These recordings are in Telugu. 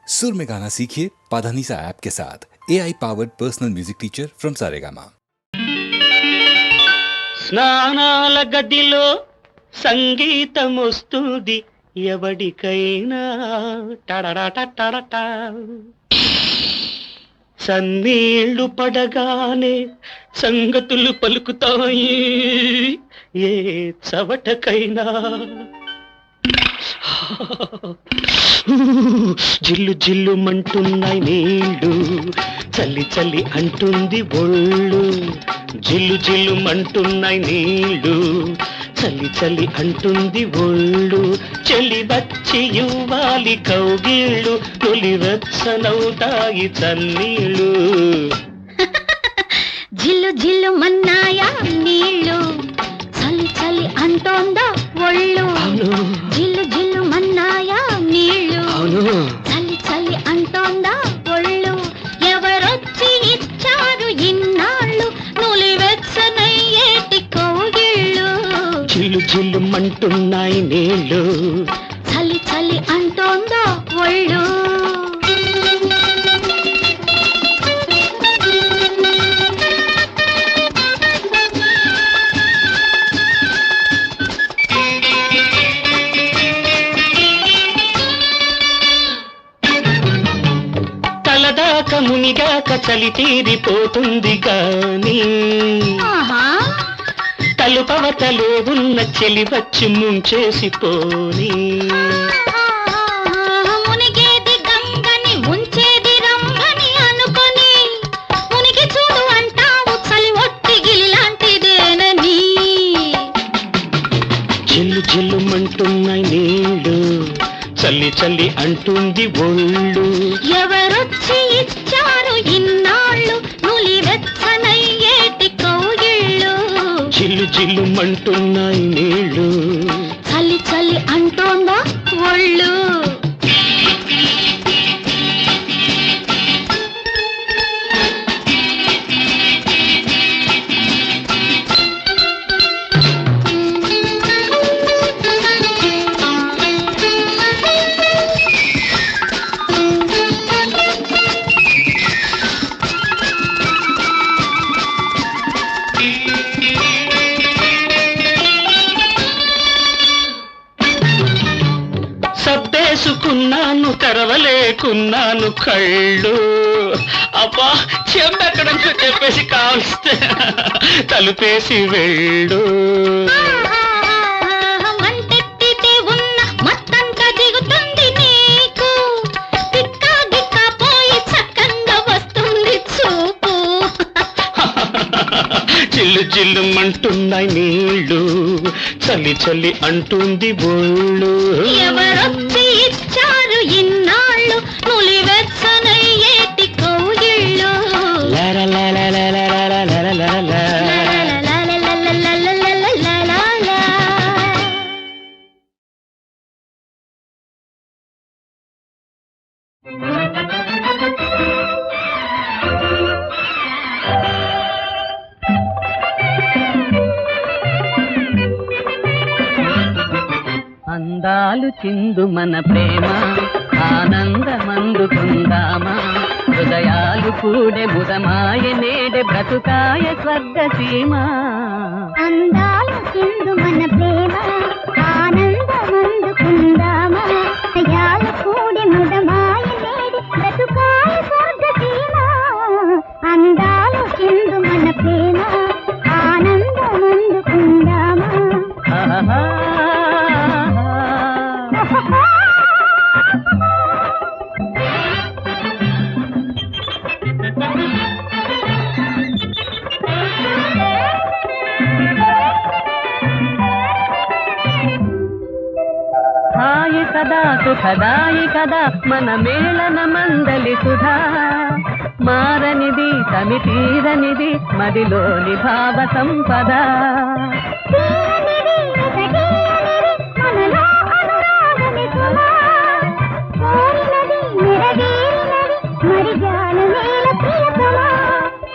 सुर में गाना सीखिए पाधानीसा ऐप के साथ AI powered personal music teacher from Saregama. స్నానాల గదిలో సంగీతమొస్తుంది ఎవడికైనా టడడటటడట సన్నీళ్లు పడగానే సంగతులు పలుకుతాయి ఏ చవటకైనా జిల్లు జిల్లు మంటున్నాయి నీళ్ళు చల్లి చల్లి అంటుంది ఒళ్ళు జిల్లు జిల్లు మంటున్నాయి నీళ్ళు చల్లి చల్లి అంటుంది ఒళ్ళు చెల్లి వచ్చి ఇవ్వాలి కౌగిళ్ళు తొలి వెచ్చనవుతాయి చన్నీళ్ళు జిల్లు జిల్లు మన్నాయా నీళ్ళు చలి చలి అంటోందా ఒళ్ళు జిల్లు జిల్లు మన్నాయా నీళ్ళు చలి చలి అంటోందా ఒళ్ళు ఎవరొచ్చి ఇచ్చారు ఇన్నాళ్ళు నులి వెచ్చనయ్యేటి కౌగిళ్ళు జిల్లు జిల్లు మంటున్నాయి నీళ్ళు చలి చలి అంటోందా ఒళ్ళు మునిగాక చలి తీరిపోతుంది కానీ తలుపవతలే ఉన్న చెలి వచ్చి ముంచేసిపోని మునిగేది గంగని ఉంచేది రమ్మని అనుకొని మునిగి చూడు అంటావు చలి ఒట్టి గిలిలాంటిదేనని జిల్లు జిల్లు మంటున్నాయి నీళ్ళు చల్లి చల్లి అంటుంది ఒళ్ళు ఎవరొచ్చి ఇచ్చారు ఇన్నాళ్ళు నులి వెచ్చనయ్యేటి కౌగిళ్ళు జిల్లు జిల్లు మంటున్నాయి నీళ్ళు చల్లి చల్లి అంటోందా ఒళ్ళు సర్దేసుకున్నాను తెరవలేకున్నాను కళ్ళు అబ్బా చెంబెక్కడంతో చెప్పేసి కావలిస్తే తలుపేసి వెళ్ళు మంటెత్తితే ఉన్న మత్తంతా దిగుతుంది నీకు తిక్కా గిక్కా పోయి చక్కంగా వస్తుంది చూపు చిల్లు చిల్లు మంటున్నాయి నీళ్ళు చలి చలి అంటుంది ఒళ్ళు ఎవరొచ్చి ఇచ్చారు ఇన్నాళ్ళు నులి వెచ్చనయ్యేటి కౌగిళ్ళు అందాలు చిందు మన ప్రేమ ఆనందమందుకుందామా హృదయాలు కూడే బుధమాయ నేడే బ్రతుకాయ స్వర్గసీమ అందాలు చిందు మన ప్రేమ ఆనందమందుకుందామా హృదయాలు కూడే ముదమాయ నేడే బ్రతుకాయ స్వర్గసీమ అందాలు చిందు మన ప్రేమ ఆనందమందుకుందామా హాయి కదా సుఖదాయి కదా మన మేళన మందలి సుధా మారనిది సమితీరనిది మదిలోని భావ సంపద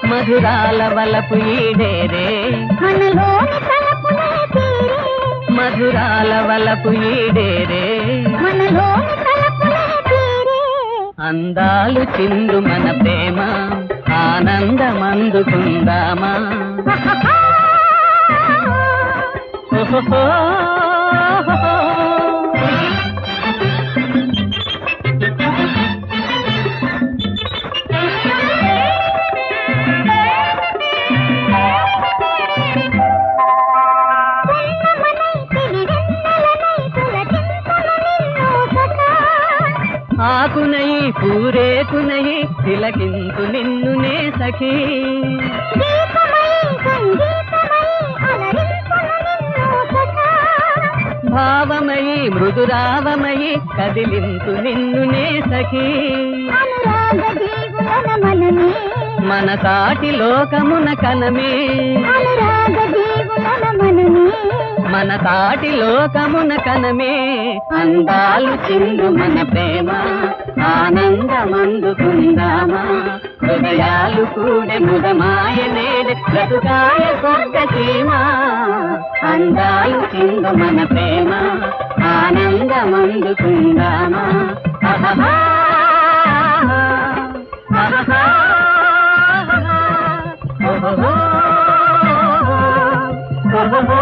మధురాల వలపు ఈడేరే మధురాల వలపు ఈడేరే అందాలు చిందు మన ప్రేమ ఆనందమందుకుందామా ఓహో ఆకునై పూరేకునై తిలకింతు నిన్నునే సఖీ భావమయి మృదురావమయి కదిలింతు నిన్నునే సఖీ మన సాటి లోకమున కనమే మన సాటి లోకమున కనమే అందాలు చిందు మన ప్రేమ ఆనందమందుకుందామా హృదయాలు కూడే ముదమాయ నేడే బ్రతుకాయ స్వర్గ సీమ అందాలు చిందు మన ప్రేమ ఆనందమందుకుందామా ఆహా ఆహా ఓహో ఓహో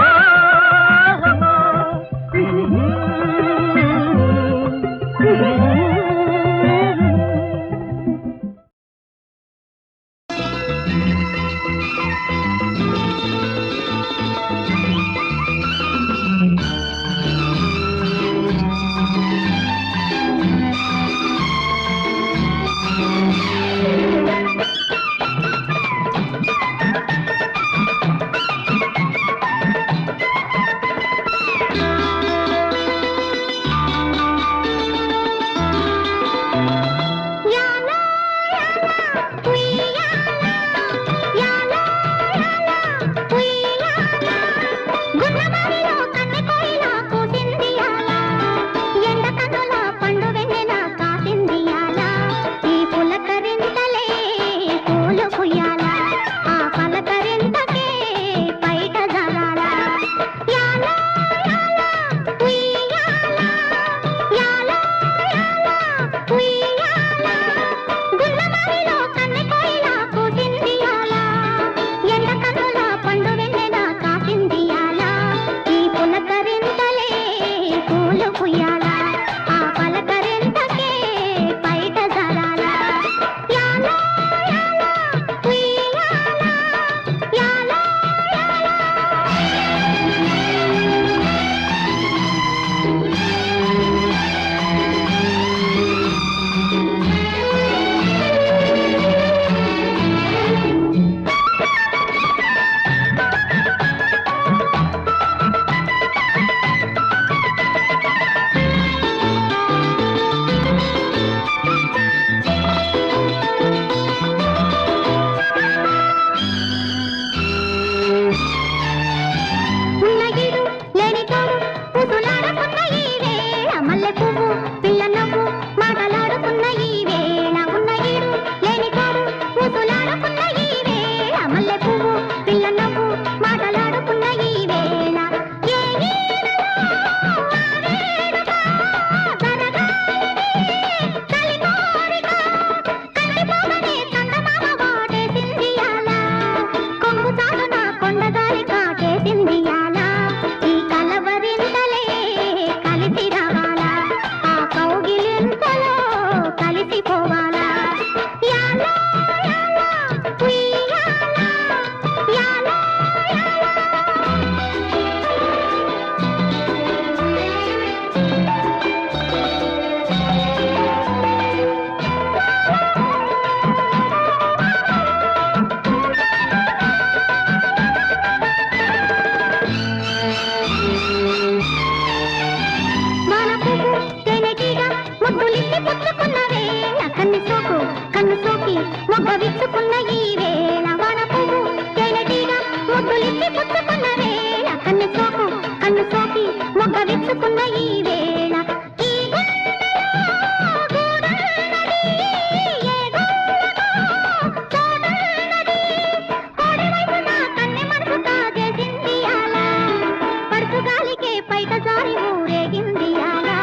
జారి ఊరేగింది అలా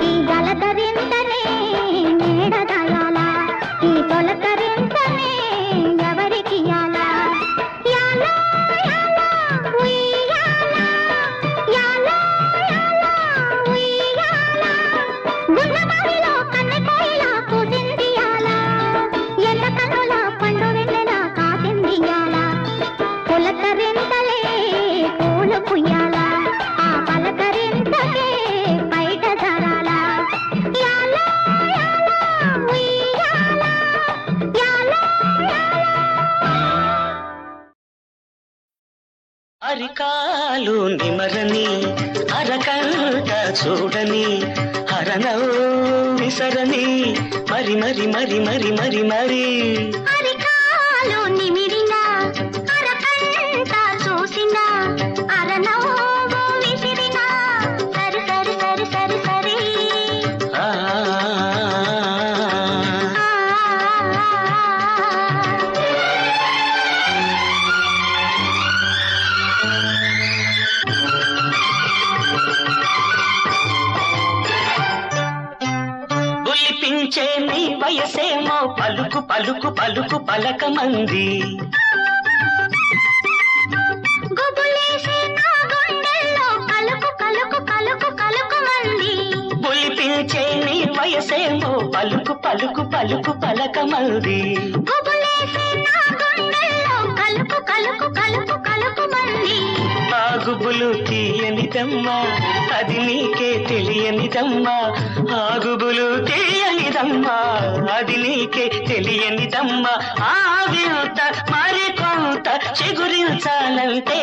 ఈ గలదరిందనే మేడదలా అరికాలు నిమరని అరకంట చూడని హరనౌ విసరని మరి మరి మరి మరి మరి మరి అరికాలు నిమిరిన అరకంట చూసిన అరనవ్వు విసిరిన సరి సరి సరి సరి సరి ఆ ఒలిపించే నీ వయసేమో పలుకు పలుకు పలుకు పలకమంది గుబులేసే నా గుండెల్లో కలుకు కలుకు కలుకు కలుకు మంది ఒలిపించే నీ వయసేమో పలుకు పలుకు పలుకు పలకమంది గుబులేసే నా గుండెల్లో కలుకు కలుకు కలుకు కలుకు మంది ఆగుబులు తీయనిదమ్మా అది నీకే తెలియనిదమ్మా ఆగుబులు తీయనిదమ్మా అది నీకే తెలియనిదమ్మా ఆ వింత మరికొంత చిగురించాలంటే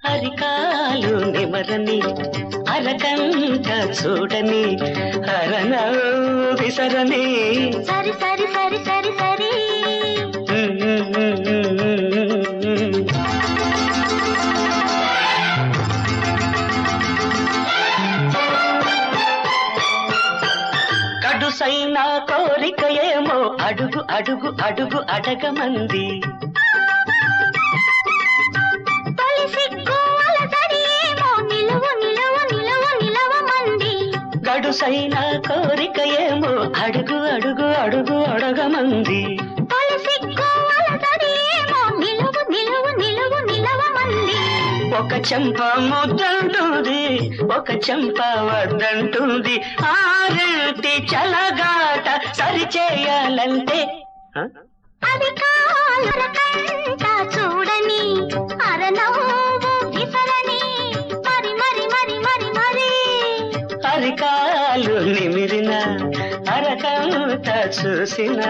అరికాలు నిమరని అరకంట చూడని హరణ విసరని సరి సరి సరి సరి సరి కడుసైన కోరిక ఏమో అడుగు అడుగు అడుగు అడగమంది తొలి సిగ్గు అలజడి ఏమో నిలువు నిలువు నిలువు నిలవమంది గడుసైన కోరిక ఏమో అడుగు అడుగు అడుగు అడగమంది తొలి సిగ్గు అలజడి ఏమో నిలువు నిలువు నిలువు నిలవమంది ఒక చెంప ముద్దంటుంది ఒక చెంప వద్దంటుంది ఆరెంటి చలగాట సరిచేయాలంటే అది కాలకంట చూడని అరనవ్వు విసరని మరి మరి మరి మరి మరి అరికాలు నిమిరిన అరకంట చూసిన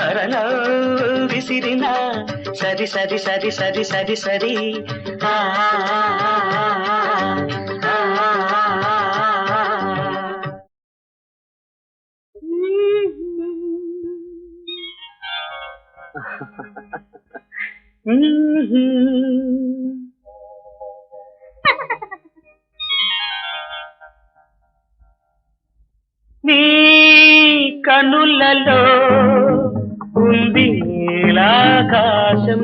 అరనో విసిరిన సరి సరి సరి సరి సరి సరి ఆ నీ కనులలో ఉంది నీలాకాశం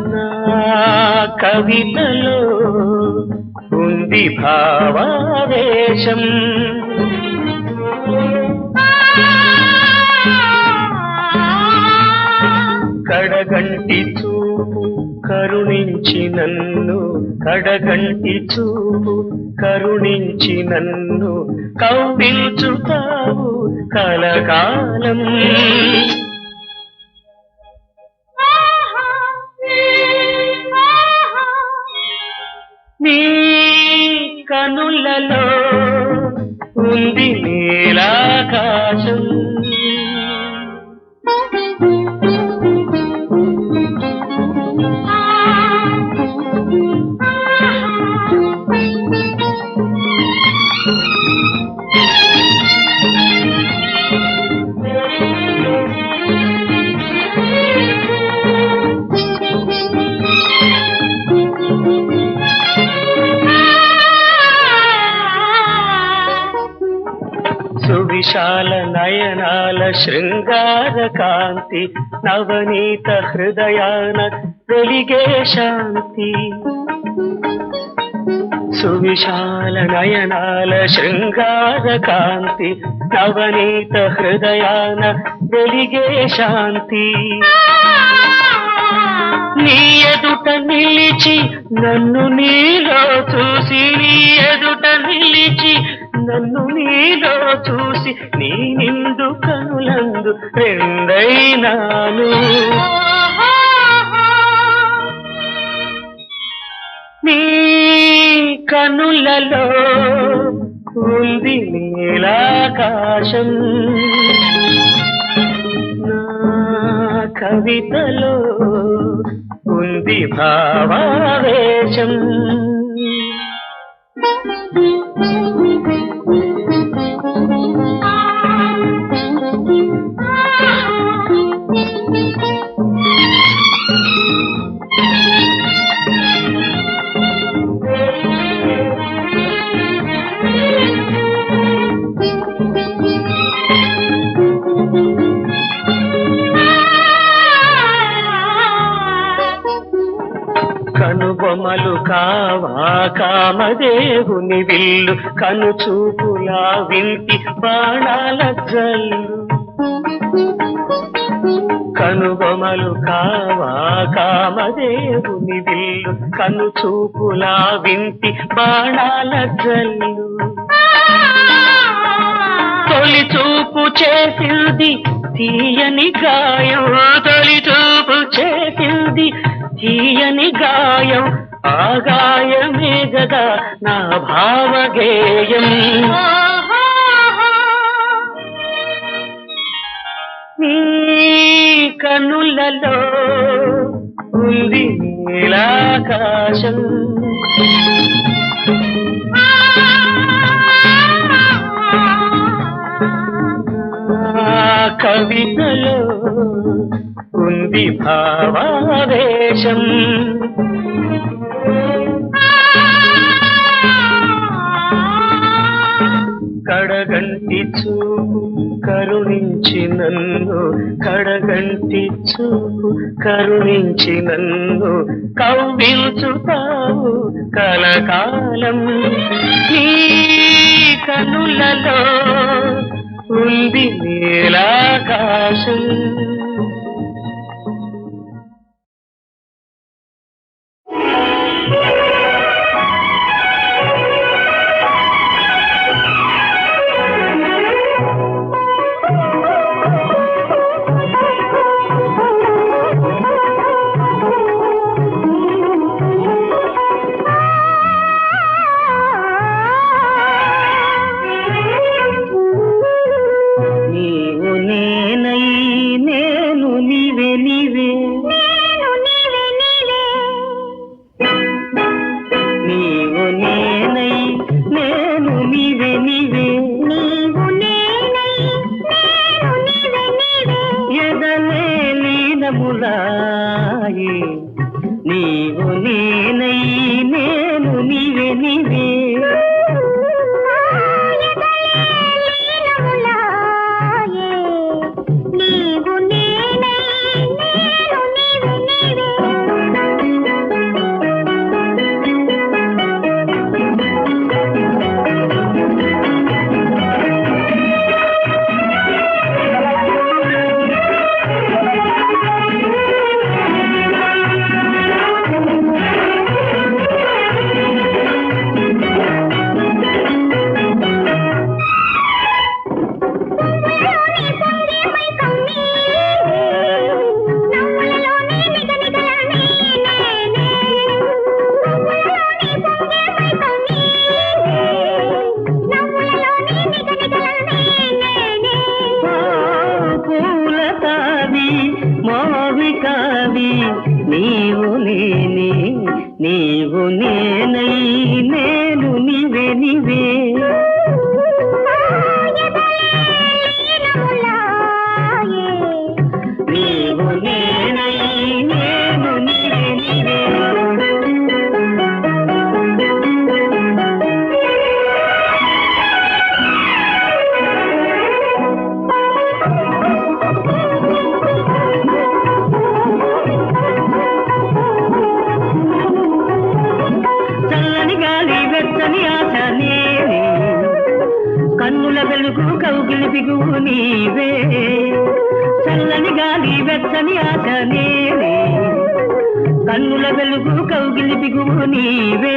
నా కవితలో ఉంది భావావేశం కడగంటి చూపు కరుణించి నన్ను కడగంటి చూపు కరుణించి నన్ను కవ్వించుతావు కలకాలం నీ కనులలో ఉంది నీలాకాశం సువిశాల నయనాల శృంగార కాంతి నవనీత హృదయాన వెలిగే శాంతి సువిశాల నయనాల శృంగార కాంతి నవనీత హృదయాన వెలిగే శాంతి నీ ఎదుట నిలిచి నన్ను నీలో చూసి నీ ఎదుట నిలిచి నన్ను నీలో చూసి నీ నిండు కనులందు రెండైనాను నీ కనులలో ఉంది నీలాకాశం కవితలో ఉంది భావావేశం. కనుబొమ్మలు కావా కామదేవుని విల్లు, కనుచూపులా వింటి బాణాల జల్లు. కనుబొమ్మలు కావా కామదేవుని విల్లు, కనుచూపులా వింటి బాణాల జల్లు. తొలి చూపు చేసింది తీయని గాయం, తొలి చూపు చేసింది తీయని గాయం, ఆ గాయమే గదా నా భావగేయం. నీ కనులలో ఉంది నీలాకాశం, కవితలో ఉంది భావావేశం. కడగంటి చూపు కరుణించి నన్ను, కడగంటి చూపు కరుణించి నన్ను కవ్వించుతావు కలకాలం. నీ కనులలో ఉంది నీలాకాశం. నీవు నేనై నేను నీవే నీవే. నీవు నేనే నీవు నేనై నేను నీవే నీవే. నీవు నేనై నేను నీవే నీవే. కన్నుల వెలుగు కౌగిలి బిగువు నీవే, చల్లని గాలి వెచ్చని ఆశ నేనే. కన్నుల వెలుగు కౌగిలి బిగువు నీవే.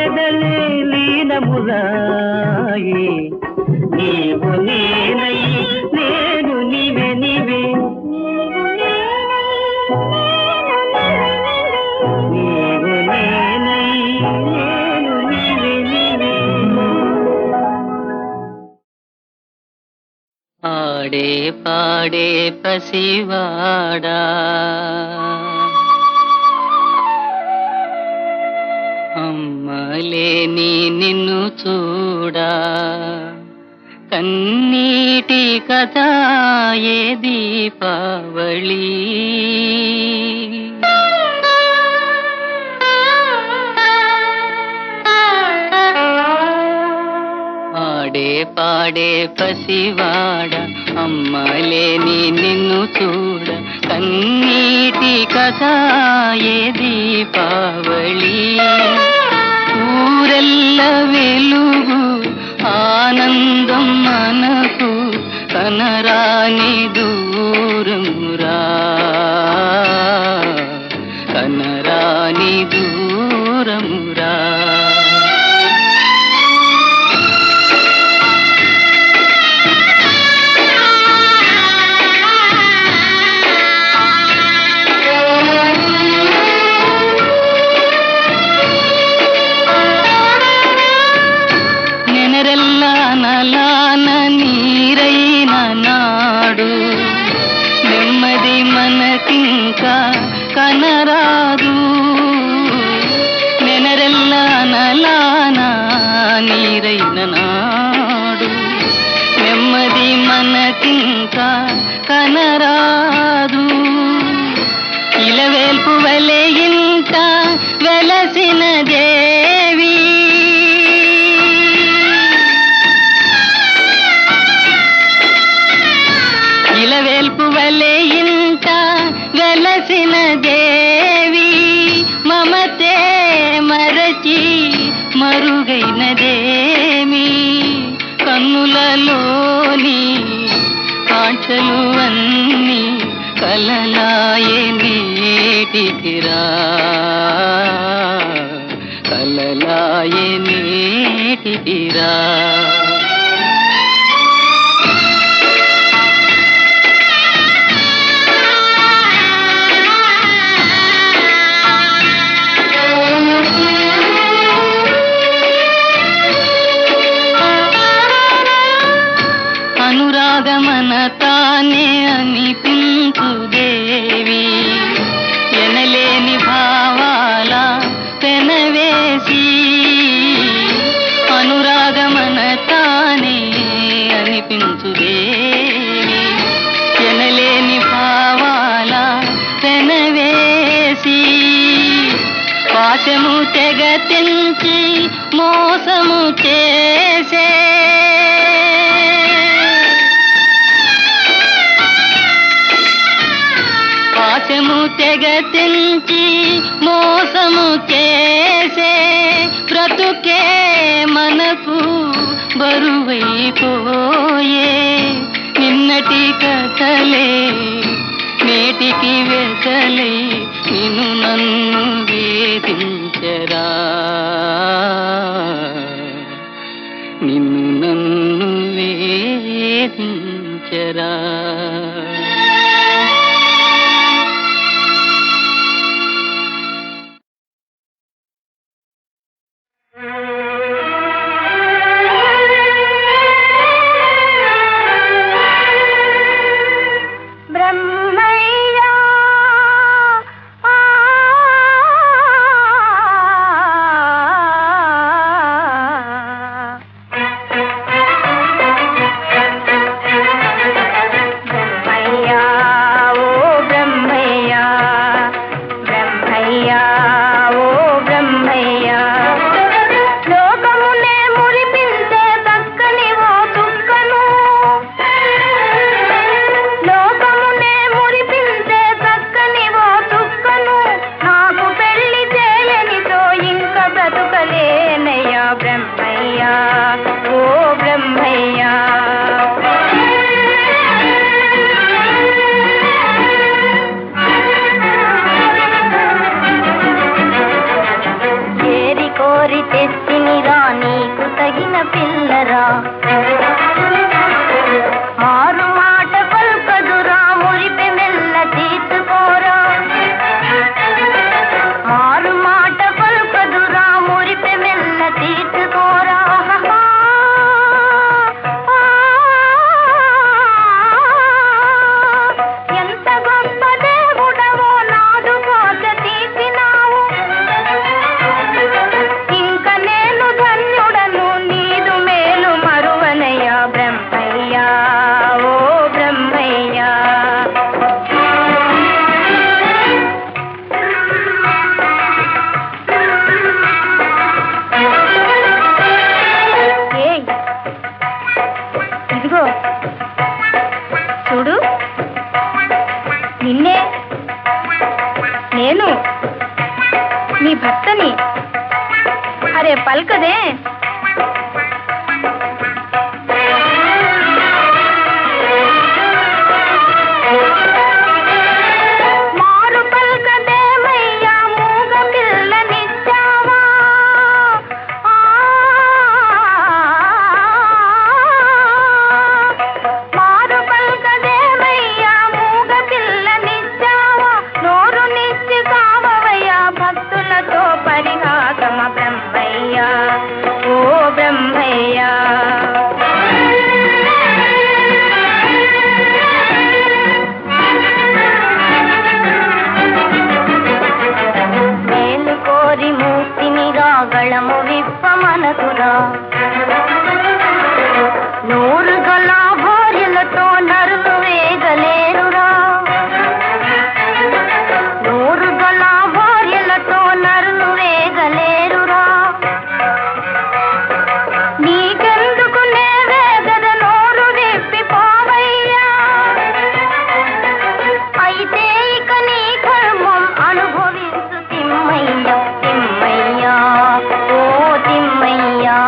ఎదలే లీనమురాయి నీవు నేనై నేను నీవే నీవే. నీవు నేనై పాడే పాడే పసివాడా అమ్మలేని నిన్ను చూడా కన్నీటి కథ ఏ దీపావళి పాడే పాడే పసివాడ అమ్మలేని నిన్ను చూడ కన్నీటి కథ ఏ దీపావళి ఊరెల్ల వెలుగు ఆనందం మనకు కనరాని దూరమురా కనరాని దూరమురా నలాన నీరైన నాడు నెమ్మది మనకింకా కనరాదు నెనరెల్ల నలాన నీరైన నాడు నెమ్మది మనకింకా కనరాదు ఇలవేల్పు వలె ఇంట వెలసిన దేవి ఇలవేల్పు వలె ఇంట వెలసిన దేవి మమతే మరచి మరుగైనదేమి కన్నులలోని కాంక్షలు అన్నీ కలలాయే నేటికిరా కలలాయే నేటికిరా అనురాగమన తానే అనిపించు దేవి ఎనలేని భావాల పెనవేసి అనురాగమన తానే అనిపించు దేవి ఎనలేని భావాల పెనవేసి పాశము తెగ తెంచి మోసము చేసే పాశము తెగ తెంచి మోసము చేసే బ్రతుకే మనకు బరువైపోయే నిన్నటి కథలే నేటికి వెతలై నిన్ను నన్ను వేధించరా నిన్ను నన్ను వేధించరా భర్తని. అరే పల్కదే. మారు పల్కదేమయ్యా మూగ పిల్లనిచ్చావా. మారు పల్కదేమయ్యా మూగ పిల్లనిచ్చావా. నోరు నిచ్చి కావవయ్యా భక్తులతో పరిహాసమ బ్రహ్మయ్యా. ఓ బ్రహ్మయ్యా. మేలు కోరి మూర్తిని రాగళము విప్పమనకురా. నూరు గల భార్యలతో నరులు వేగలేరురా. నూరు గల భార్యలతో నరులు వేగలేరురా. నీకెందుకు నే వేగద నోరు విప్పిపోవయ్యా. అయితే ఇక నీ కర్మం అనుభవించు తిమ్మయ్యా. తిమ్మయ్యా ఓ తిమ్మయ్యా.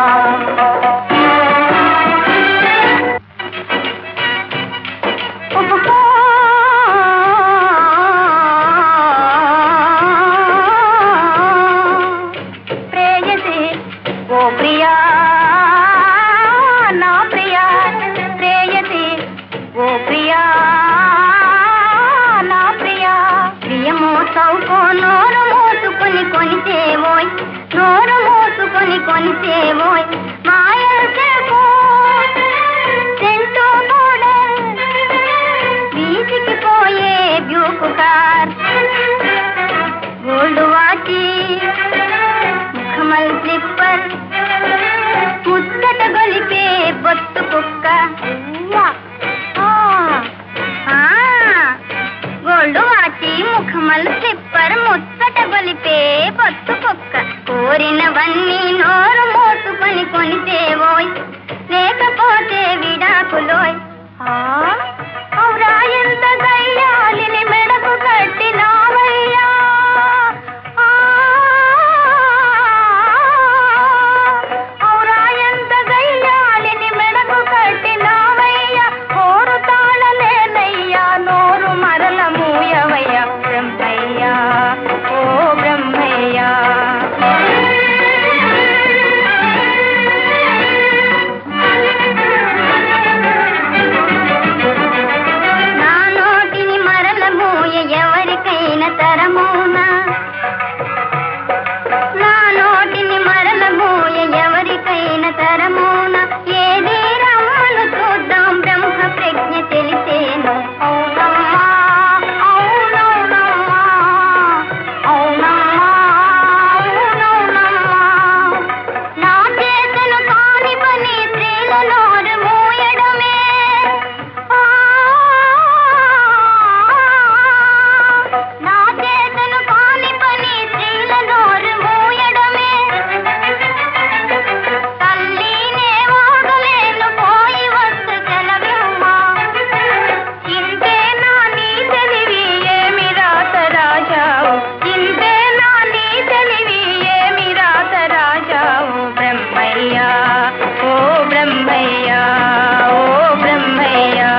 ప్రేయసి ఓ ప్రియా నా ప్రియా. ప్రేయసి ఓ ప్రియా నా ప్రియా. ప్రియమో చౌకో నోరు మోసుకొని కొనిసేవోయ్. నోరు మోసుకొని కొనిసేవోయ్. మాయలు చేకో సెంటూ నోడల్ వీధికి పోయే బ్యూకు కార్. గోల్డ్ వాచి ముఖమల్ స్లిప్పర్ ముచ్చట గొలిపే బొత్తు కుక్క. గోల్డ్ వాచి ముఖమల్ స్లిప్పర్ ముచ్చట గొలిపే బొత్తు కుక్క. కోరినవన్నీ నోరు మోసుకొని కొనిసేవోయ్. లేకపోతే విడాకులోయ్. అవురా ఎంత గయ్యాలిని మెడకు కట్టినావయ్యా. అవురా ఎంత గయ్యాలిని మెడకు కట్టినావయ్యా. కోరు తాళలేనయ్యా నోరు మరల మూయవయ్యా. బ్రహ్మయ్యా ఓ బ్రహ్మయ్యా. నా నోటిని మరల మూయ ఎవరికైనా తరమోనా. నా నోటిని మరల మూయ ఎవరికైనా తరమోనా. ఏది రమ్మను చూద్దాం బ్రహ్మ ప్రజ్ఞ తెలిసేను. అవునమ్మా అవునవునమ్మా అవునమ్మా అవునవునమ్మా. నా చేతను కాని పని స్త్రీల నోరు మూయడమే. నా చేతను కాని పని స్త్రీల నోరు మూయడమే. తల్లినే వాగలేను పోయి వస్తు చెలవిమ్మా. ఇంతేనా నీ తెలివి ఏమి రాత రాశావు. ఇంతేనా నీ తెలివి ఏమి రాత రాశావు. బ్రహ్మయ్యా ఓ బ్రహ్మయ్యా ఓ బ్రహ్మయ్యా.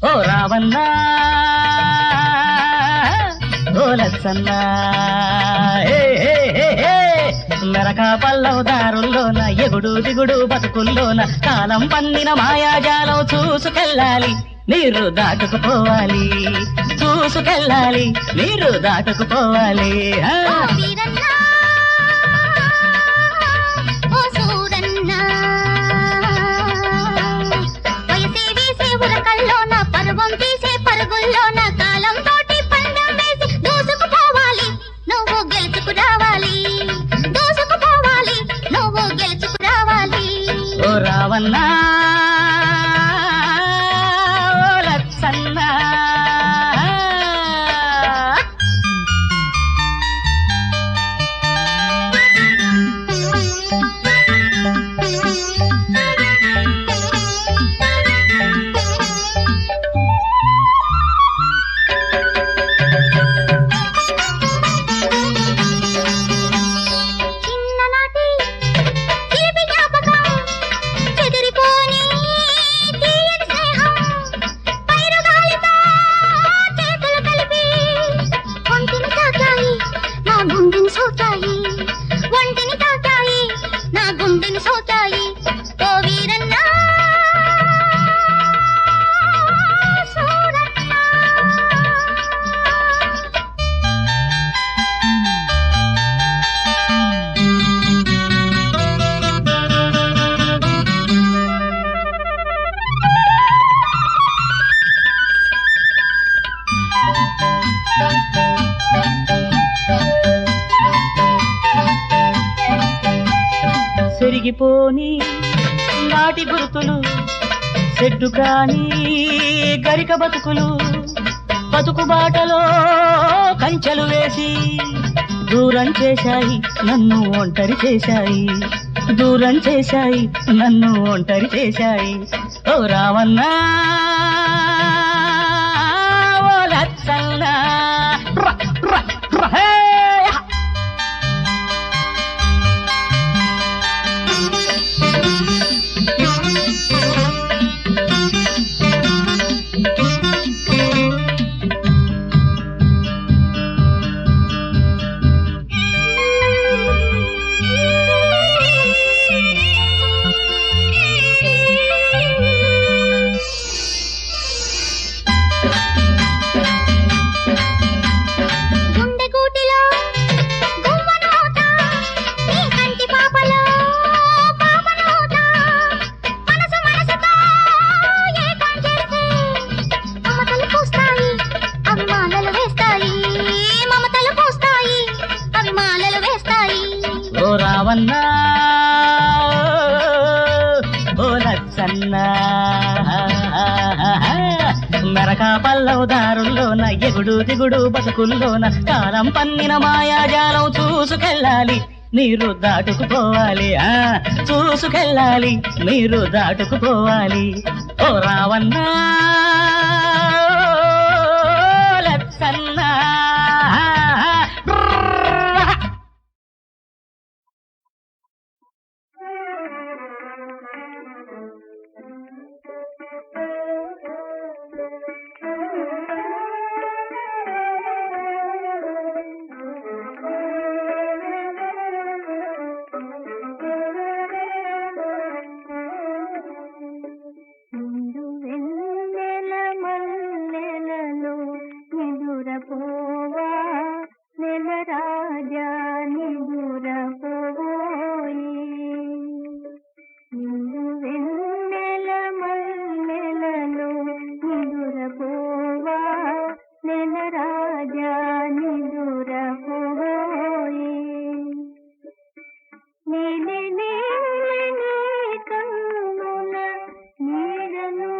ఓ రావన్నా ఓ లచ్చన్నా. మెరక పల్లవ దారుల్లోన ఎగుడు దిగుడు బతుకుల్లోన కాలం పన్నిన మాయాజాలం చూసుకెళ్ళాలి. మీరు దాటుకుపోవాలి. చూసుకెళ్ళాలి. మీరు దాటుకుపోవాలి. ఓ వీరన్నా ఓ సూరన్నా. వయసే వేసే ఉరకల్లోన పర్వం తీసే పరుగుల్లోన కాలం తోటి పందెం వేసి దూసుకుపోవాలి. నువ్వు గెలుచుకురావాలి. దూసుకుపోవాలి. నువ్వు గెలుచుకురావాలి. ఓ రావ సెరిగిపోని నాటి గుర్తులు చెడ్డు కాని గరిక బతుకులు బతుకు బాటలో కంచెలు వేసి దూరం చేశాయి నన్ను ఒంటరి చేశాయి దూరం చేశాయి నన్ను ఒంటరి చేశాయి ఓ రావన్నా ఓ లచ్చన్నా ర, ర, ర, హే! గుండె గూటిలో గువ్వనోత నీ కంటి పాపలో పాపనోత మనసు మనసుతో ఏకం చేస్తే మమతలు పూస్తాయి అవి మాలలు వేస్తాయి మమతలు పూస్తాయి అవి మాలలు వేస్తాయి ఓ రావన్నా ఓ లచ్చన్నా నరక పల్లవ దారుల్లోన ఎగుడు దిగుడు బతుకుల్లోన కాలం పన్నిన మాయాజాలం చూసుకెళ్ళాలి మీరు దాటుకుపోవాలి చూసుకెళ్ళాలి మీరు దాటుకుపోవాలి ఓ రావన్నా లచ్చన్నా నిండు వెన్నెల మల్లెలలో నిదురపోవా నెల రాజా నిదురపోయి నిండు వెన్నెల మల్లెలలో నిదురపోవా నెల రాజా నిదురపోయి నీలి నీలి కన్నుల నీడనూగుతున్నాయి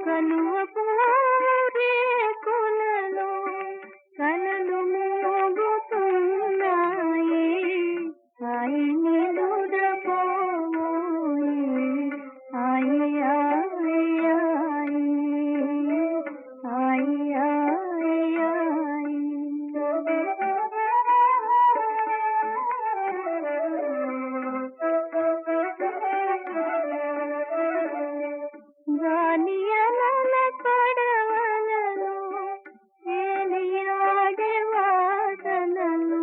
కలువ పూరే కులలో కలలు మోగుతున్నాయి హాయి నిదురపోయి హాయి హాయి హాయి హాయి గాలియలల పడవలలో తేలియాడే వాసనలు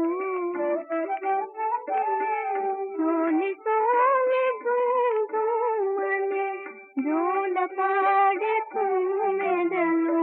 సోని సోని గుంగుమని జోల పాడే తుమ్మెదలు